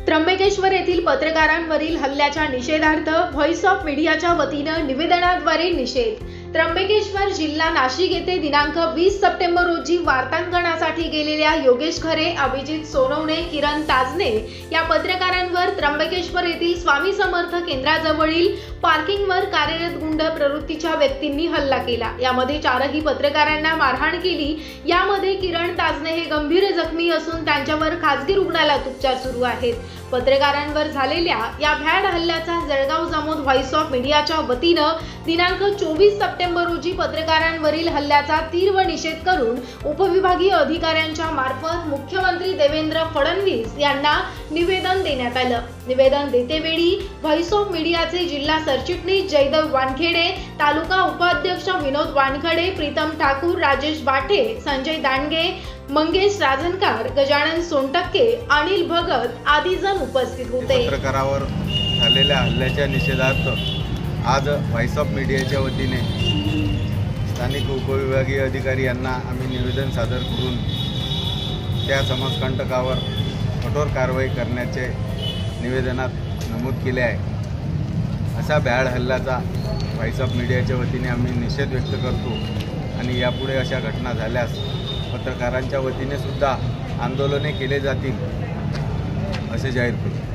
त्र्यंबकेश्वर येथील पत्रकारांवरील हल्ल्याच्या निषेधार्थ व्हॉइस ऑफ मीडियाच्या वतीने निवेदनाद्वारे निषेध। त्र्यंबकेश्वर जिल्हा नाशिक येथे दिनांक 20 सप्टेंबर रोजी वार्तांकनासाठी गेलेल्या योगेश खरे, अभिजित सोनवणे, किरण ताजने या पत्रकारांवर त्र्यंबकेश्वर येथील स्वामी समर्थ केंद्राजवळील पार्किंगवर कार्यरत गुंड प्रवृत्तीच्या व्यक्तींनी हल्ला केला। यामध्ये 4ही पत्रकारांना मारहाण केली। यामध्ये किरण ताजने हे गंभीर जखमी असून त्यांच्यावर खासगी रुग्णालयात उपचार सुरू आहेत। पत्रकारांवर झालेल्या या भ्याड हल्ल्याचा जळगाव जामोद व्हॉइस ऑफ मीडियाच्या वतीने दिनांक 24 सप्टेंबर रोजी पत्रकारांवरील हल्ल्याचा तीव्र निषेध करून उपविभागीय अधिकाऱ्यांच्या मार्फत मुख्यमंत्री देवेंद्र फडणवीस यांना निवेदन देण्यात आलं। निवेदन देतेवेळी व्हॉइस ऑफ मीडियाचे जिल्हा सरचिटणीस जयदेव वानखेडे, तालुका उपाध्यक्ष विनोद वानखडे, प्रीतम ठाकूर, राजेश बाठे, संजय दांडगे, मंगेश राजनकर, गजानन सोनटक्के, अनिल भगत आदी जण उपस्थित होते। पत्रकारावर झालेल्या हल्ल्याच्या निषेधार्थ आज व्हॉइस ऑफ मीडियाच्या वतीने स्थानिक उपविभागीय अधिकारी यांना आम्ही निवेदन सादर करून त्या समाजकंटकावर कठोर कारवाई करण्याचे निवेदनात नमूद केले आहे। अशा भ्याड हल्ल्याचा व्हॉइस ऑफ मीडियाच्या वतीने आम्ही निषेध व्यक्त करतो आणि यापुढे अशा घटना झाल्यास पत्रकारांच्या वतीने सुद्धा आंदोलने केले जातील असे जाहीर करतो।